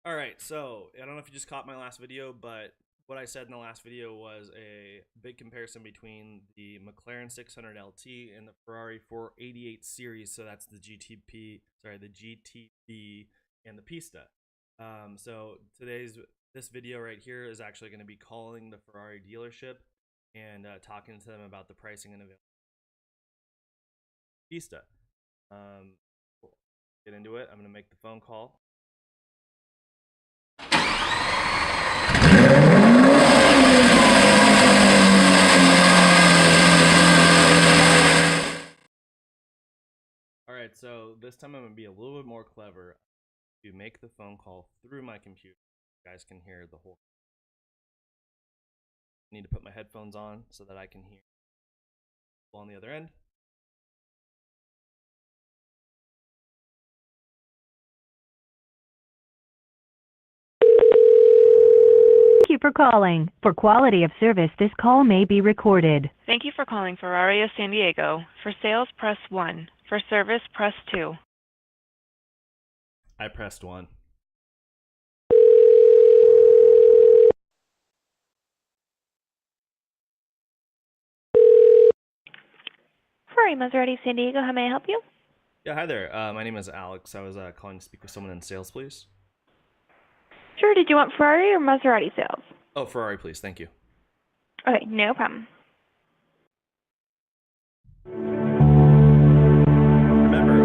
All right, so I don't know if you just caught my last video, but what I said in the last video was a big comparison between the McLaren 600LT and the Ferrari 488 series. So that's the the GTB and the Pista. So this video right here is actually going to be calling the Ferrari dealership and talking to them about the pricing and availability of Pista. We'll get into it. I'm going to make the phone call. All right, so this time I'm going to be a little bit more clever to make the phone call through my computer. You guys can hear the whole. I need to put my headphones on so that I can hear on the other end. Thank you for calling. For quality of service, this call may be recorded. Thank you for calling Ferrari of San Diego. For sales, press 1. For service, press 2. I pressed 1. Ferrari Maserati San Diego, how may I help you? Yeah, hi there. My name is Alex. I was calling to speak with someone in sales, please. Sure, did you want Ferrari or Maserati sales? Oh, Ferrari, please. Thank you. Okay, no problem.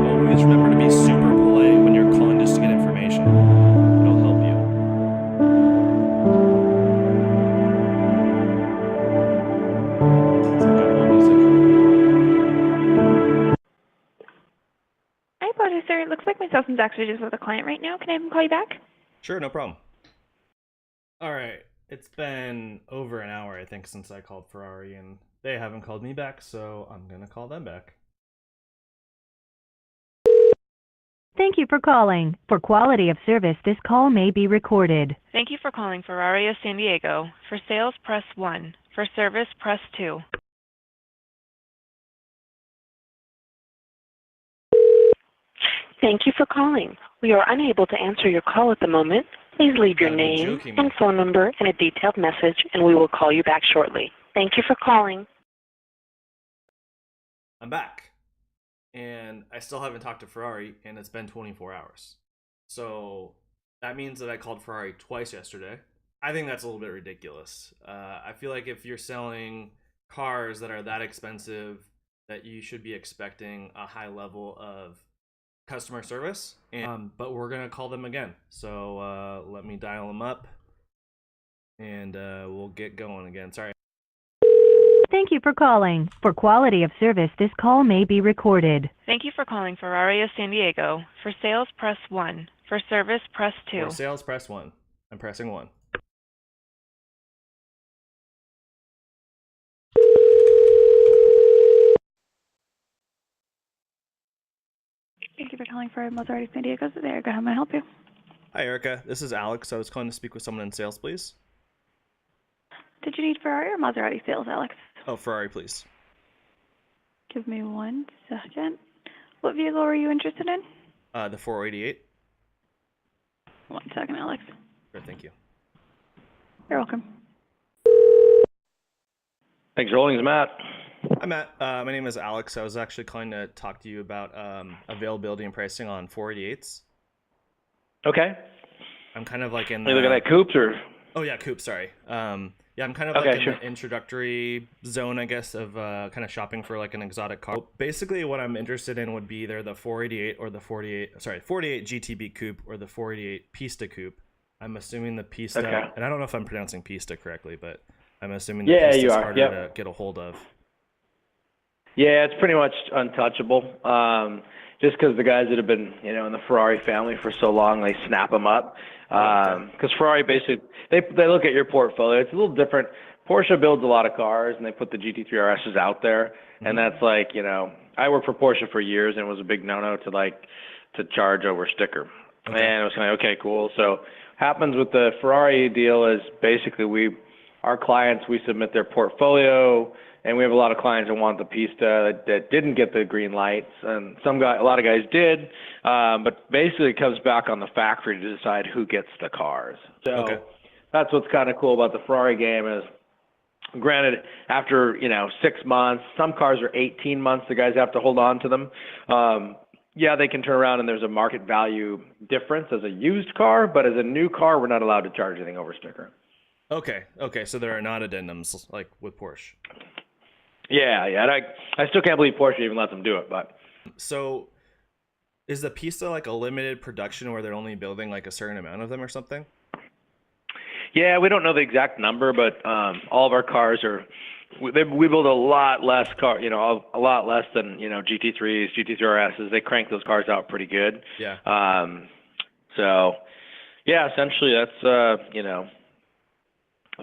Always remember to be super polite when you're calling just to get information. It'll help you. I apologize, sir. It looks like my salesman's actually just with a client right now. Can I have him call you back? Sure, no problem. All right. It's been over an hour, I think, since I called Ferrari, and they haven't called me back, so I'm going to call them back. Thank you for calling. For quality of service, this call may be recorded. Thank you for calling Ferrari of San Diego. For sales, press 1. For service, press 2. Thank you for calling. We are unable to answer your call at the moment. Please leave your name and phone number and a detailed message, and we will call you back shortly. Thank you for calling. I'm back. And I still haven't talked to Ferrari, and it's been 24 hours. So that means that I called Ferrari twice yesterday. I think that's a little bit ridiculous. I feel like if you're selling cars that are that expensive, that you should be expecting a high level of customer service. But we're going to call them again. So let me dial them up, and we'll get going again. Sorry. Thank you for calling. For quality of service, this call may be recorded. Thank you for calling Ferrari of San Diego. For sales, press 1. For service, press 2. For sales, press 1. I'm pressing 1. Thank you for calling Ferrari Maserati San Diego. This is Erica. How may I help you? Hi, Erica. This is Alex. I was calling to speak with someone in sales, please. Did you need Ferrari or Maserati sales, Alex? Oh, Ferrari, please. Give me 1 second. What vehicle were you interested in? The 488. 1 second, Alex. Sure, thank you. You're welcome. Thanks for holding. It's Matt. Hi, Matt. My name is Alex. I was actually calling to talk to you about availability and pricing on 488s. Okay. I'm kind of like in Are you looking at coupes or? Oh, yeah, coupe, sorry. Yeah, I'm kind of Okay, like in sure. the introductory zone, I guess, of kind of shopping for like an exotic car. Basically, what I'm interested in would be either the 488 or the 48 GTB coupe or the 488 Pista coupe. I'm assuming the Pista, Okay. and I don't know if I'm pronouncing Pista correctly, but I'm assuming the Yeah, Pista you is are. harder Yep. to get a hold of. Yeah, it's pretty much untouchable. Just because the guys that have been, in the Ferrari family for so long, they snap them up. Because Ferrari basically, they look at your portfolio. It's a little different. Porsche builds a lot of cars, and they put the GT3 RSs out there. And that's like, I worked for Porsche for years, and it was a big no-no to charge over sticker. Okay. And it was kind of, okay, cool. So happens with the Ferrari deal is basically our clients, we submit their portfolio, and we have a lot of clients that want the Pista that didn't get the green lights, and a lot of guys did. But basically, it comes back on the factory to decide who gets the cars. So that's what's kind of cool about the Ferrari game is, granted, after 6 months, some cars are 18 months. The guys have to hold on to them. Yeah, they can turn around and there's a market value difference as a used car, but as a new car, we're not allowed to charge anything over sticker. Okay. So there are not addendums like with Porsche. Yeah. And I still can't believe Porsche even lets them do it. But so, is the Pista like a limited production where they're only building like a certain amount of them or something? Yeah, we don't know the exact number, but all of our cars are. We build a lot less a lot less than GT3s, GT3RSs. They crank those cars out pretty good. Yeah. So, yeah, essentially that's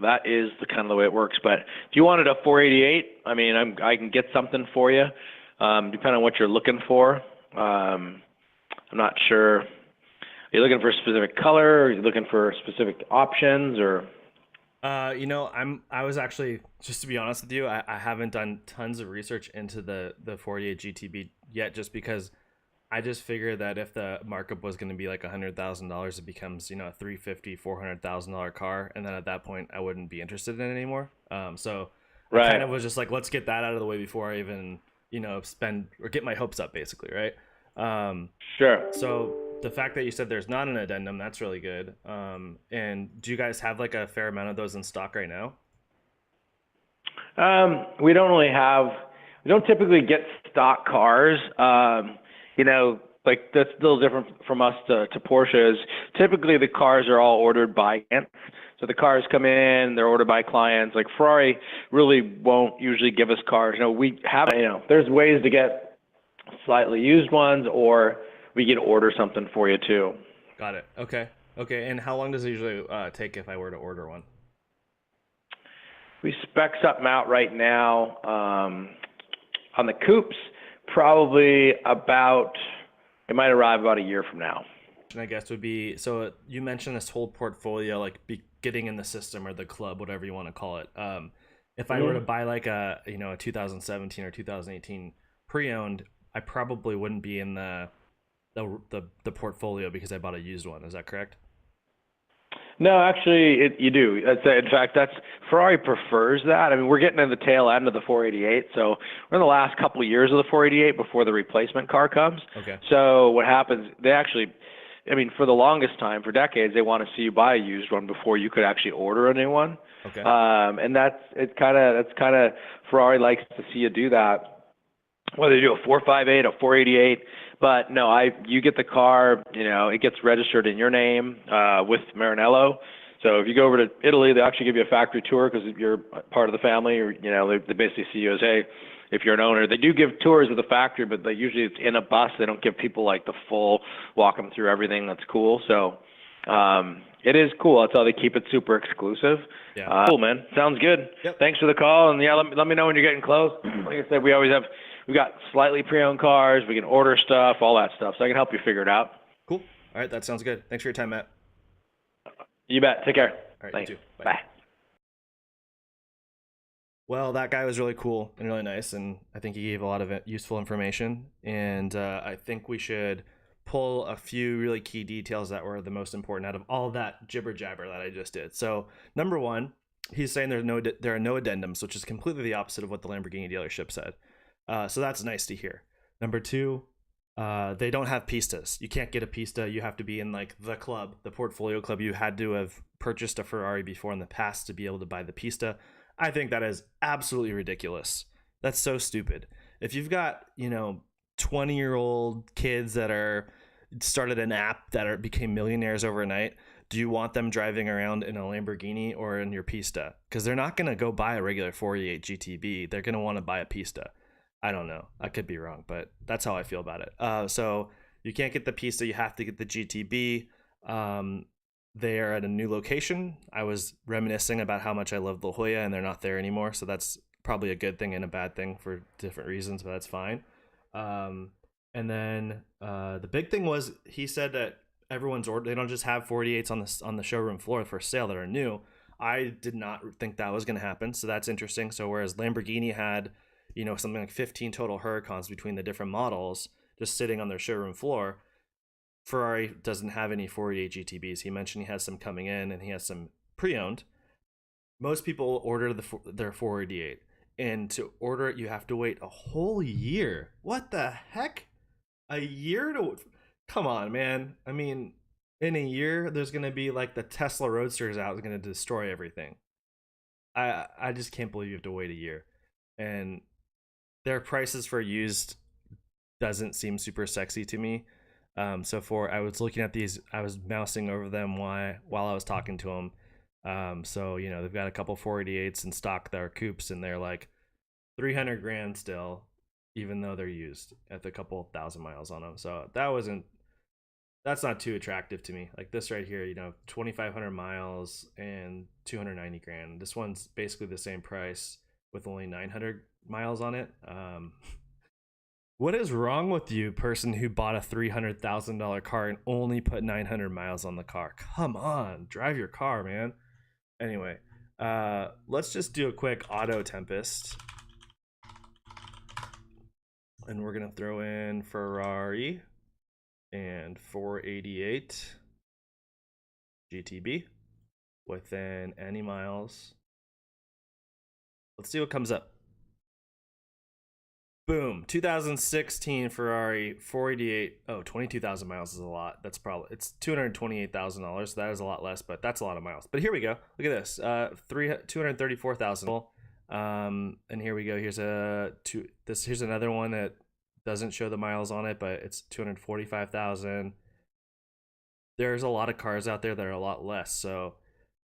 that is the kind of the way it works. But if you wanted a 488, I mean, I can get something for you, depending on what you're looking for. I'm not sure. Are you looking for a specific color? Are you looking for specific options or? I was actually, just to be honest with you, I haven't done tons of research into the 48 GTB yet, just because I just figured that if the markup was going to be like $100,000, it becomes, a $350,000, $400,000 car. And then at that point I wouldn't be interested in it anymore. So I kind of was just like, let's get that out of the way before I even, spend or get my hopes up basically. Right. Sure. So the fact that you said there's not an addendum, that's really good. And do you guys have like a fair amount of those in stock right now? We don't typically get stock cars. Like that's a little different from us to Porsches. Typically the cars are all ordered by clients. So the cars come in, they're ordered by clients. Like Ferrari really won't usually give us cars. We have, there's ways to get slightly used ones, or we can order something for you too. Got it. Okay. And how long does it usually take if I were to order one? We spec something out right now on the coupes, probably it might arrive about a year from now. I guess would be, so you mentioned this whole portfolio, like getting in the system or the club, whatever you want to call it. If I were to buy like a 2017 or 2018 pre-owned, I probably wouldn't be in the portfolio because I bought a used one. Is that correct? No, actually, you do. In fact, Ferrari prefers that. I mean, we're getting in the tail end of the 488, so we're in the last couple of years of the 488 before the replacement car comes. Okay. So what happens? They actually, for the longest time, for decades, they want to see you buy a used one before you could actually order a new one. Okay. And that's kind of Ferrari likes to see you do that. Whether you do a 458, a 488, but no, you get the car, it gets registered in your name with Maranello. So if you go over to Italy, they actually give you a factory tour because you're part of the family, or they basically see you as, hey, if you're an owner. They do give tours of the factory, but usually it's in a bus. They don't give people like the full walk them through everything. That's cool. So it is cool. That's how they keep it super exclusive. Yeah. Cool, man. Sounds good. Yep. Thanks for the call, and yeah, let me know when you're getting close. Like I said, we've got slightly pre-owned cars. We can order stuff, all that stuff. So I can help you figure it out. Cool. All right. That sounds good. Thanks for your time, Matt. You bet. Take care. All right. Thanks. You too. Bye. Well, that guy was really cool and really nice, and I think he gave a lot of useful information. And I think we should pull a few really key details that were the most important out of all that jibber jabber that I just did. So, number one, he's saying there are no addendums, which is completely the opposite of what the Lamborghini dealership said. So that's nice to hear. Number two, they don't have pistas. You can't get a pista. You have to be in like the club, the portfolio club. You had to have purchased a Ferrari before in the past to be able to buy the pista. I think that is absolutely ridiculous. That's so stupid. If you've got, 20-year-old kids that are started an app that became millionaires overnight, do you want them driving around in a Lamborghini or in your pista? Because they're not going to go buy a regular 48 GTB. They're going to want to buy a pista. I don't know. I could be wrong, but that's how I feel about it. So you can't get the pista. You have to get the GTB. They are at a new location. I was reminiscing about how much I love La Jolla, and they're not there anymore. So that's probably a good thing and a bad thing for different reasons, but that's fine. And then the big thing was he said that everyone's ordered. They don't just have 48s on the showroom floor for sale that are new. I did not think that was going to happen, so that's interesting. So whereas Lamborghini had, you know, something like 15 total Huracans between the different models just sitting on their showroom floor, Ferrari doesn't have any 488 GTBs. He mentioned he has some coming in and he has some pre-owned. Most people order their 488, and to order it you have to wait a whole year. What the heck? A year to... Come on, man. I mean, in a year there's going to be like the Tesla Roadsters out, is going to destroy everything. I just can't believe you have to wait a year. And their prices for used doesn't seem super sexy to me. So I was looking at these, I was mousing over them while I was talking to them. So, you know, they've got a couple 488s in stock that are coupes, and they're like 300 grand still, even though they're used at a couple thousand miles on them. So that's not too attractive to me. Like this right here, you know, 2,500 miles and 290 grand. This one's basically the same price with only 900 miles on it. What is wrong with you, person who bought a $300,000 car and only put 900 miles on the car? Come on, drive your car, man. Anyway, let's just do a quick auto tempest. And we're going to throw in Ferrari and 488 GTB within any miles. Let's see what comes up. Boom, 2016 Ferrari 488. Oh, 22,000 miles is a lot. That's probably, it's $228,000. So that is a lot less, but that's a lot of miles. But here we go. Look at this, 234,000. And here we go. Here's another one that doesn't show the miles on it, but it's 245,000. There's a lot of cars out there that are a lot less. So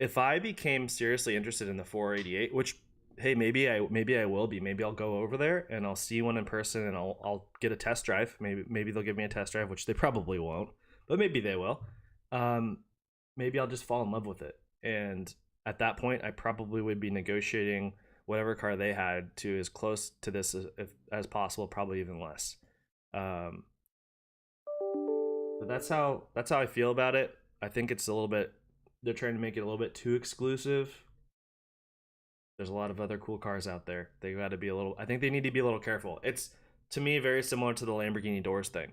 if I became seriously interested in the 488, which, hey, maybe I will be. Maybe I'll go over there and I'll see one in person and I'll get a test drive. Maybe they'll give me a test drive, which they probably won't, but maybe they will. Maybe I'll just fall in love with it. And at that point, I probably would be negotiating whatever car they had to as close to this as possible, probably even less. But that's how I feel about it. I think it's a little bit, they're trying to make it a little bit too exclusive. There's a lot of other cool cars out there. They got to be I think they need to be a little careful. It's, to me, very similar to the Lamborghini doors thing.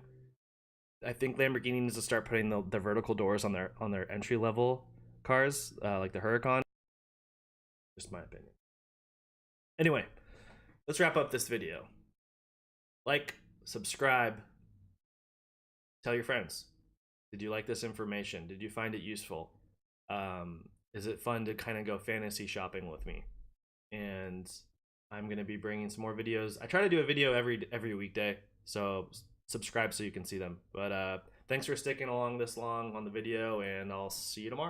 I think Lamborghini needs to start putting the vertical doors on their entry level cars, like the Huracan. Just my opinion. Anyway, let's wrap up this video. Like, subscribe, tell your friends. Did you like this information? Did you find it useful? Is it fun to kind of go fantasy shopping with me? And I'm going to be bringing some more videos. I try to do a video every weekday, so subscribe so you can see them. But thanks for sticking along this long on the video, and I'll see you tomorrow.